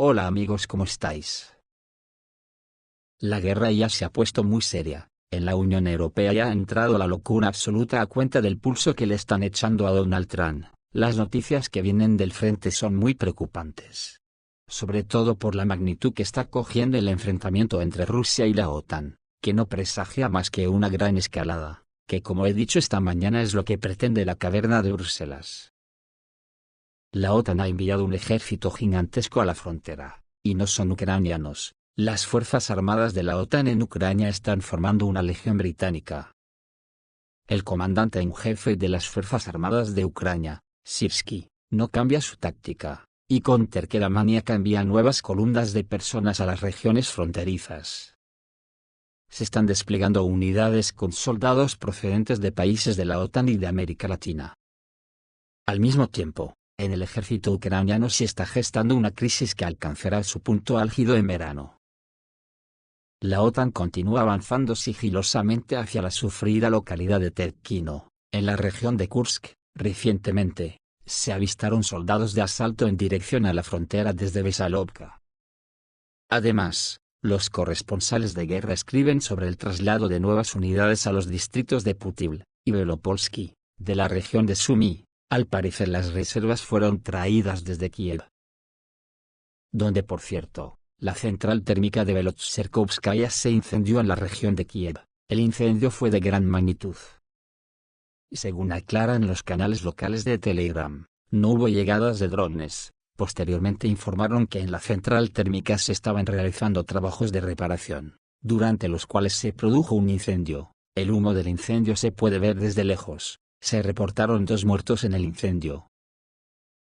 Hola amigos, ¿cómo estáis? La guerra ya se ha puesto muy seria. En la Unión Europea ya ha entrado la locura absoluta a cuenta del pulso que le están echando a Donald Trump. Las noticias que vienen del frente son muy preocupantes. Sobre todo por la magnitud que está cogiendo el enfrentamiento entre Rusia y la OTAN, que no presagia más que una gran escalada, que como he dicho esta mañana es lo que pretende la caverna de Bruselas. La OTAN ha enviado un ejército gigantesco a la frontera, y no son ucranianos. Las fuerzas armadas de la OTAN en Ucrania están formando una legión británica. El comandante en jefe de las Fuerzas Armadas de Ucrania, Sirsky, no cambia su táctica, y con terquedad maníaca envía nuevas columnas de personas a las regiones fronterizas. Se están desplegando unidades con soldados procedentes de países de la OTAN y de América Latina. Al mismo tiempo, en el ejército ucraniano se está gestando una crisis que alcanzará su punto álgido en verano. La OTAN continúa avanzando sigilosamente hacia la sufrida localidad de Terkino, en la región de Kursk. Recientemente, se avistaron soldados de asalto en dirección a la frontera desde Besalovka. Además, los corresponsales de guerra escriben sobre el traslado de nuevas unidades a los distritos de Putivl y Belopolsky, de la región de Sumy. Al parecer las reservas fueron traídas desde Kiev, donde por cierto, la central térmica de Belotserkovskaya se incendió en la región de Kiev. El incendio fue de gran magnitud. Según aclaran los canales locales de Telegram, no hubo llegadas de drones. Posteriormente informaron que en la central térmica se estaban realizando trabajos de reparación, durante los cuales se produjo un incendio. El humo del incendio se puede ver desde lejos. Se reportaron 2 muertos en el incendio.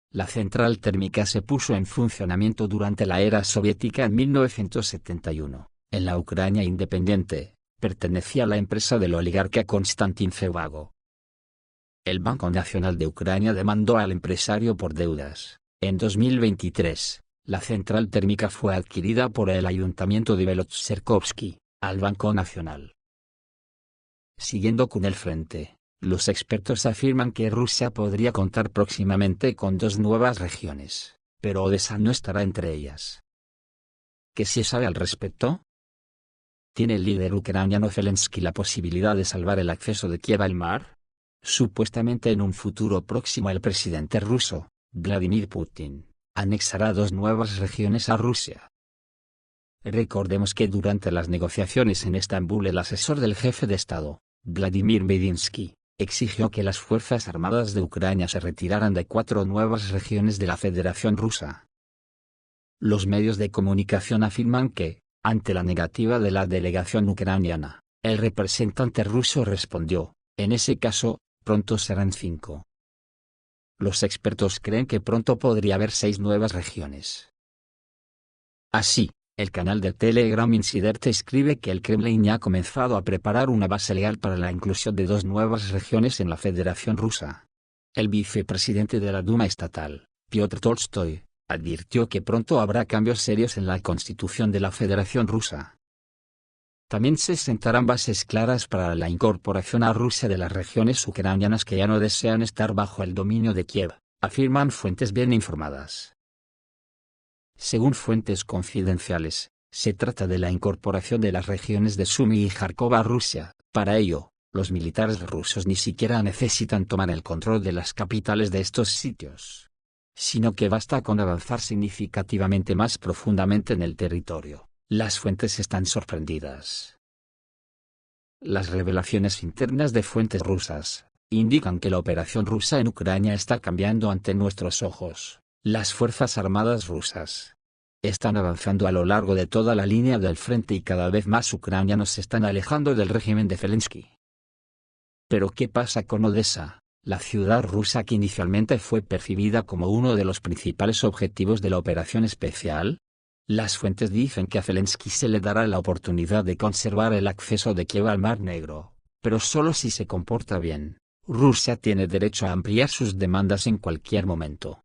La central térmica se puso en funcionamiento durante la era soviética en 1971. En la Ucrania independiente, pertenecía a la empresa del oligarca Konstantin Feobago. El Banco Nacional de Ucrania demandó al empresario por deudas. En 2023, la central térmica fue adquirida por el ayuntamiento de Belotserkovsky, al Banco Nacional. Siguiendo con el frente, los expertos afirman que Rusia podría contar próximamente con 2 nuevas regiones, pero Odessa no estará entre ellas. ¿Qué se sabe al respecto? ¿Tiene el líder ucraniano Zelensky la posibilidad de salvar el acceso de Kiev al mar? Supuestamente en un futuro próximo el presidente ruso, Vladimir Putin, anexará 2 nuevas regiones a Rusia. Recordemos que durante las negociaciones en Estambul el asesor del jefe de Estado, Vladimir Medinsky, exigió que las Fuerzas Armadas de Ucrania se retiraran de 4 nuevas regiones de la Federación Rusa. Los medios de comunicación afirman que, ante la negativa de la delegación ucraniana, el representante ruso respondió, en ese caso, pronto serán 5. Los expertos creen que pronto podría haber 6 nuevas regiones. Así, el canal de Telegram Insider escribe que el Kremlin ya ha comenzado a preparar una base legal para la inclusión de 2 nuevas regiones en la Federación Rusa. El vicepresidente de la Duma estatal, Piotr Tolstoy, advirtió que pronto habrá cambios serios en la constitución de la Federación Rusa. También se sentarán bases claras para la incorporación a Rusia de las regiones ucranianas que ya no desean estar bajo el dominio de Kiev, afirman fuentes bien informadas. Según fuentes confidenciales, se trata de la incorporación de las regiones de Sumy y Kharkov a Rusia. Para ello, los militares rusos ni siquiera necesitan tomar el control de las capitales de estos sitios, sino que basta con avanzar significativamente más profundamente en el territorio. Las fuentes están sorprendidas. Las revelaciones internas de fuentes rusas indican que la operación rusa en Ucrania está cambiando ante nuestros ojos. Las Fuerzas Armadas rusas están avanzando a lo largo de toda la línea del frente y cada vez más ucranianos se están alejando del régimen de Zelensky. Pero ¿qué pasa con Odessa, la ciudad rusa que inicialmente fue percibida como uno de los principales objetivos de la operación especial? Las fuentes dicen que a Zelensky se le dará la oportunidad de conservar el acceso de Kiev al Mar Negro, pero solo si se comporta bien. Rusia tiene derecho a ampliar sus demandas en cualquier momento.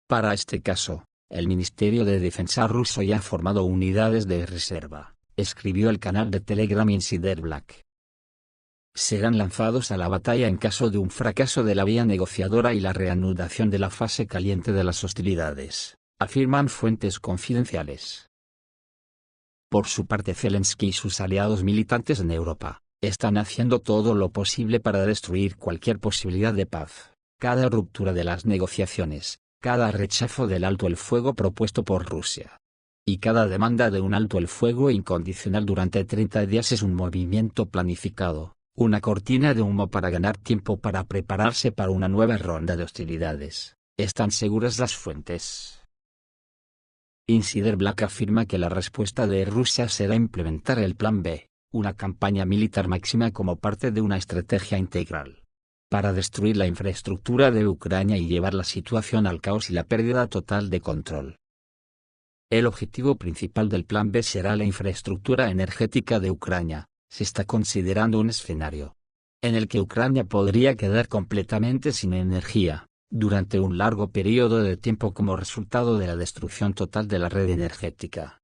Para este caso, el Ministerio de Defensa ruso ya ha formado unidades de reserva, escribió el canal de Telegram Insider Black. Serán lanzados a la batalla en caso de un fracaso de la vía negociadora y la reanudación de la fase caliente de las hostilidades. afirman fuentes confidenciales. Por su parte, Zelensky y sus aliados militantes en Europa están haciendo todo lo posible para destruir cualquier posibilidad de paz. Cada ruptura de las negociaciones, cada rechazo del alto el fuego propuesto por Rusia y cada demanda de un alto el fuego incondicional durante 30 días es un movimiento planificado, una cortina de humo para ganar tiempo para prepararse para una nueva ronda de hostilidades. Están seguras las fuentes. Insider Black afirma que la respuesta de Rusia será implementar el Plan B, una campaña militar máxima como parte de una estrategia integral para destruir la infraestructura de Ucrania y llevar la situación al caos y la pérdida total de control. El objetivo principal del Plan B será la infraestructura energética de Ucrania. Se está considerando un escenario en el que Ucrania podría quedar completamente sin energía durante un largo periodo de tiempo como resultado de la destrucción total de la red energética.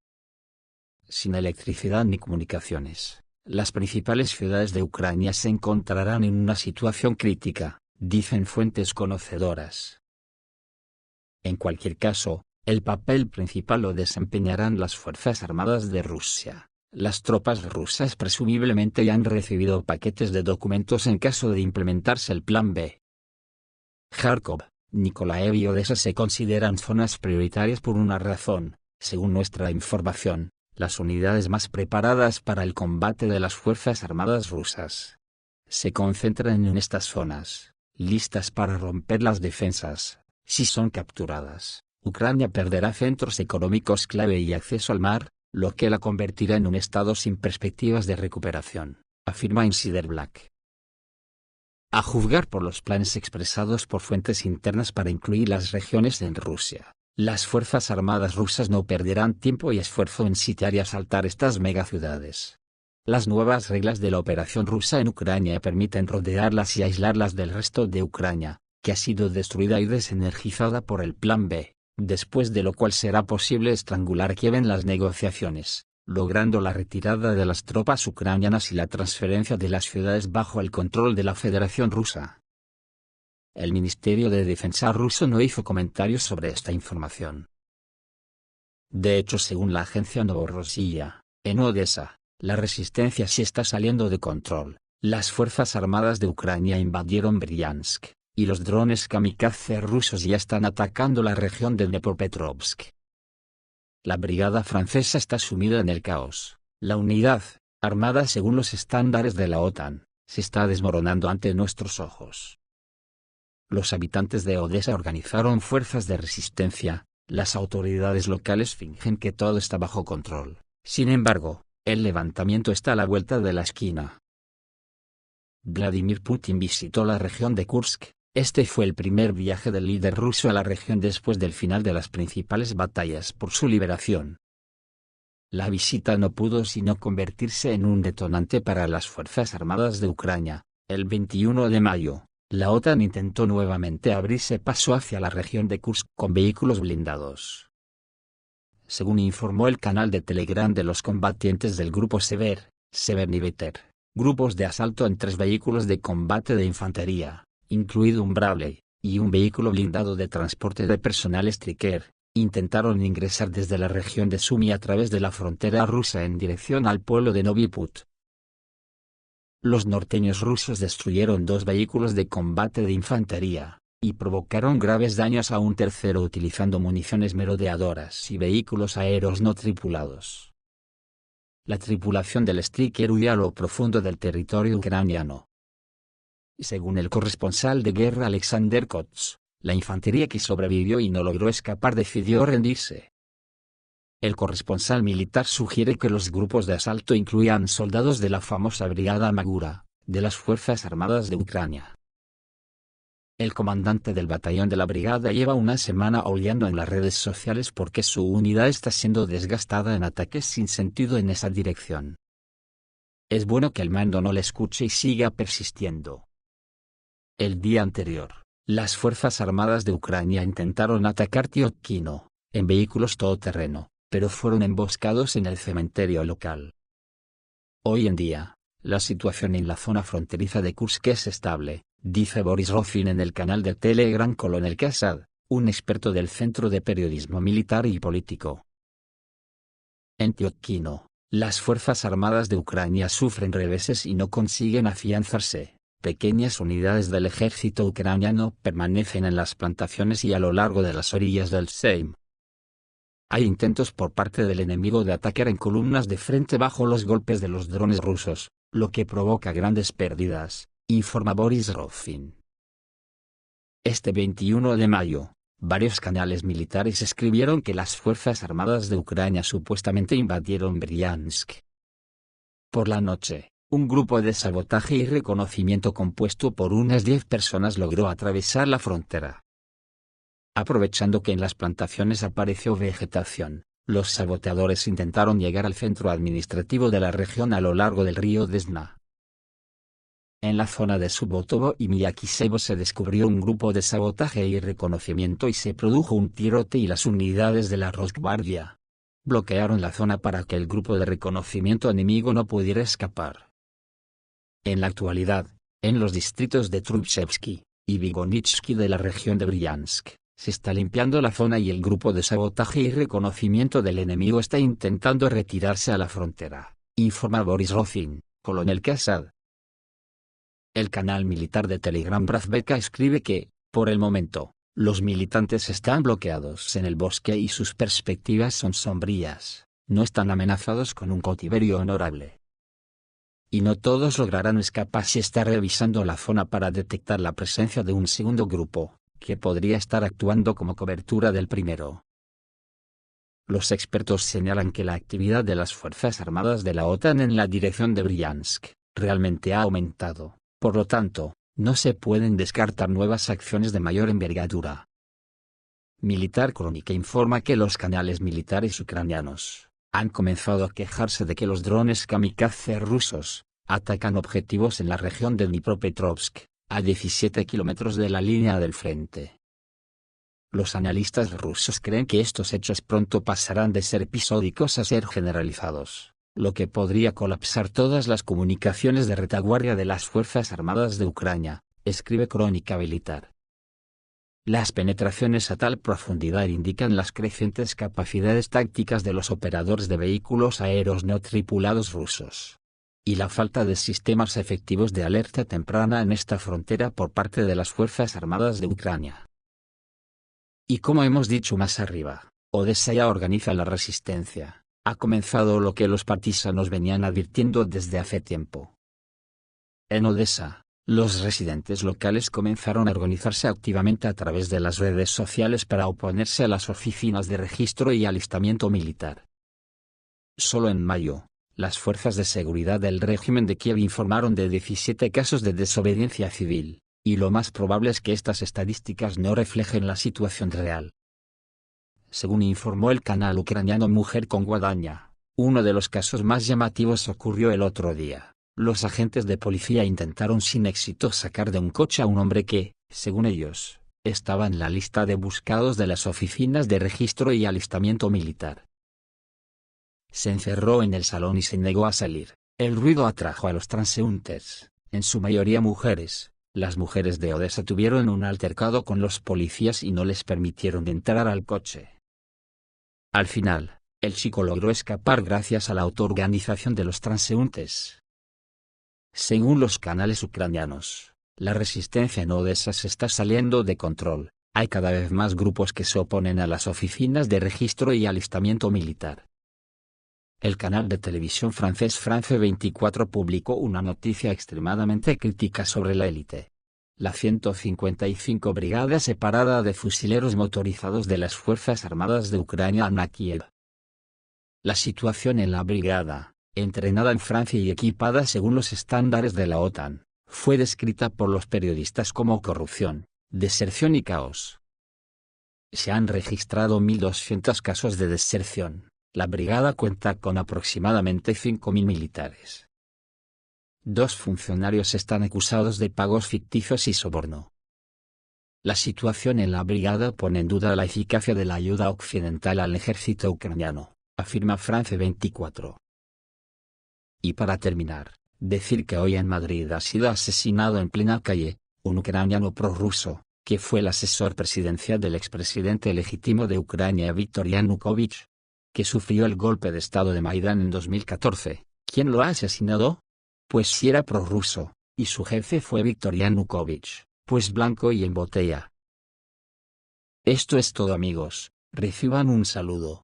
Sin electricidad ni comunicaciones, las principales ciudades de Ucrania se encontrarán en una situación crítica, dicen fuentes conocedoras. En cualquier caso, el papel principal lo desempeñarán las Fuerzas Armadas de Rusia. Las tropas rusas presumiblemente ya han recibido paquetes de documentos en caso de implementarse el Plan B. Kharkov, Nikolaev y Odessa se consideran zonas prioritarias por una razón. Según nuestra información, las unidades más preparadas para el combate de las Fuerzas Armadas rusas se concentran en estas zonas, listas para romper las defensas. Si son capturadas, Ucrania perderá centros económicos clave y acceso al mar, lo que la convertirá en un estado sin perspectivas de recuperación, afirma Insider Black. A juzgar por los planes expresados por fuentes internas para incluir las regiones en Rusia, las Fuerzas Armadas rusas no perderán tiempo y esfuerzo en sitiar y asaltar estas megaciudades. Las nuevas reglas de la operación rusa en Ucrania permiten rodearlas y aislarlas del resto de Ucrania, que ha sido destruida y desenergizada por el Plan B, después de lo cual será posible estrangular a Kiev en las negociaciones, logrando la retirada de las tropas ucranianas y la transferencia de las ciudades bajo el control de la Federación Rusa. El Ministerio de Defensa ruso no hizo comentarios sobre esta información. De hecho, según la agencia Novorossiya, en Odessa, la resistencia sí está saliendo de control. Las Fuerzas Armadas de Ucrania invadieron Briansk, y los drones kamikaze rusos ya están atacando la región de Dnepropetrovsk. La brigada francesa está sumida en el caos. La unidad, armada según los estándares de la OTAN, se está desmoronando ante nuestros ojos. Los habitantes de Odessa organizaron fuerzas de resistencia. Las autoridades locales fingen que todo está bajo control. Sin embargo, el levantamiento está a la vuelta de la esquina. Vladimir Putin visitó la región de Kursk. Este fue el primer viaje del líder ruso a la región después del final de las principales batallas por su liberación. La visita no pudo sino convertirse en un detonante para las Fuerzas Armadas de Ucrania. El 21 de mayo, la OTAN intentó nuevamente abrirse paso hacia la región de Kursk con vehículos blindados. Según informó el canal de Telegram de los combatientes del grupo Severny Veter, grupos de asalto en 3 vehículos de combate de infantería, incluido un Bradley, y un vehículo blindado de transporte de personal Stryker, intentaron ingresar desde la región de Sumy a través de la frontera rusa en dirección al pueblo de Novi Put. Los norteños rusos destruyeron 2 vehículos de combate de infantería, y provocaron graves daños a un tercero utilizando municiones merodeadoras y vehículos aéreos no tripulados. La tripulación del Stryker huía a lo profundo del territorio ucraniano. Según el corresponsal de guerra Alexander Kots, la infantería que sobrevivió y no logró escapar decidió rendirse. El corresponsal militar sugiere que los grupos de asalto incluían soldados de la famosa Brigada Magura, de las Fuerzas Armadas de Ucrania. El comandante del batallón de la brigada lleva una semana aullando en las redes sociales porque su unidad está siendo desgastada en ataques sin sentido en esa dirección. Es bueno que el mando no le escuche y siga persistiendo. El día anterior, las Fuerzas Armadas de Ucrania intentaron atacar Tiotkino, en vehículos todoterreno, pero fueron emboscados en el cementerio local. Hoy en día, la situación en la zona fronteriza de Kursk es estable, dice Boris Rofin en el canal de Telegram Colonel Kasad, un experto del Centro de Periodismo Militar y Político. En Tiotkino, las Fuerzas Armadas de Ucrania sufren reveses y no consiguen afianzarse. Pequeñas unidades del ejército ucraniano permanecen en las plantaciones y a lo largo de las orillas del Seim. Hay intentos por parte del enemigo de atacar en columnas de frente bajo los golpes de los drones rusos, lo que provoca grandes pérdidas, informa Boris Rofin. Este 21 de mayo, varios canales militares escribieron que las Fuerzas Armadas de Ucrania supuestamente invadieron Briansk. Por la noche, un grupo de sabotaje y reconocimiento compuesto por unas 10 personas logró atravesar la frontera. Aprovechando que en las plantaciones apareció vegetación, los saboteadores intentaron llegar al centro administrativo de la región a lo largo del río Desna. En la zona de Subotovo y Miyakisevo se descubrió un grupo de sabotaje y reconocimiento y se produjo un tirote y las unidades de la Rosgvardia bloquearon la zona para que el grupo de reconocimiento enemigo no pudiera escapar. En la actualidad, en los distritos de Trubchevsky y Vigonitsky de la región de Briansk, se está limpiando la zona y el grupo de sabotaje y reconocimiento del enemigo está intentando retirarse a la frontera, informa Boris Rofin, coronel Kasad. El canal militar de Telegram Brazbeka escribe que, por el momento, los militantes están bloqueados en el bosque y sus perspectivas son sombrías, no están amenazados con un cautiverio honorable. Y no todos lograrán escapar si está revisando la zona para detectar la presencia de un segundo grupo, que podría estar actuando como cobertura del primero. Los expertos señalan que la actividad de las Fuerzas Armadas de la OTAN en la dirección de Briansk realmente ha aumentado, por lo tanto, no se pueden descartar nuevas acciones de mayor envergadura. Militar Crónica informa que los canales militares ucranianos han comenzado a quejarse de que los drones kamikaze rusos atacan objetivos en la región de Dnipropetrovsk, a 17 kilómetros de la línea del frente. Los analistas rusos creen que estos hechos pronto pasarán de ser episódicos a ser generalizados, lo que podría colapsar todas las comunicaciones de retaguardia de las Fuerzas Armadas de Ucrania, escribe Crónica Militar. Las penetraciones a tal profundidad indican las crecientes capacidades tácticas de los operadores de vehículos aéreos no tripulados rusos, y la falta de sistemas efectivos de alerta temprana en esta frontera por parte de las Fuerzas Armadas de Ucrania. Y como hemos dicho más arriba, Odessa ya organiza la resistencia, ha comenzado lo que los partisanos venían advirtiendo desde hace tiempo. En Odessa, los residentes locales comenzaron a organizarse activamente a través de las redes sociales para oponerse a las oficinas de registro y alistamiento militar. Solo en mayo, las fuerzas de seguridad del régimen de Kiev informaron de 17 casos de desobediencia civil, y lo más probable es que estas estadísticas no reflejen la situación real. Según informó el canal ucraniano Mujer con Guadaña, uno de los casos más llamativos ocurrió el otro día. Los agentes de policía intentaron sin éxito sacar de un coche a un hombre que, según ellos, estaba en la lista de buscados de las oficinas de registro y alistamiento militar. Se encerró en el salón y se negó a salir. El ruido atrajo a los transeúntes, en su mayoría mujeres. Las mujeres de Odessa tuvieron un altercado con los policías y no les permitieron entrar al coche. Al final, el chico logró escapar gracias a la autoorganización de los transeúntes. Según los canales ucranianos, la resistencia en Odessa se está saliendo de control, hay cada vez más grupos que se oponen a las oficinas de registro y alistamiento militar. El canal de televisión francés France 24 publicó una noticia extremadamente crítica sobre la élite. La 155 Brigada Separada de Fusileros Motorizados de las Fuerzas Armadas de Ucrania en Kiev. La situación en la brigada, entrenada en Francia y equipada según los estándares de la OTAN, fue descrita por los periodistas como corrupción, deserción y caos. Se han registrado 1.200 casos de deserción. La brigada cuenta con aproximadamente 5.000 militares. 2 funcionarios están acusados de pagos ficticios y soborno. La situación en la brigada pone en duda la eficacia de la ayuda occidental al ejército ucraniano, afirma France 24. Y para terminar, decir que hoy en Madrid ha sido asesinado en plena calle, un ucraniano prorruso, que fue el asesor presidencial del expresidente legítimo de Ucrania Víktor Yanukovych, que sufrió el golpe de estado de Maidán en 2014. ¿Quién lo ha asesinado? Pues si era prorruso, y su jefe fue Víktor Yanukovych, pues blanco y en botella. Esto es todo, amigos, reciban un saludo.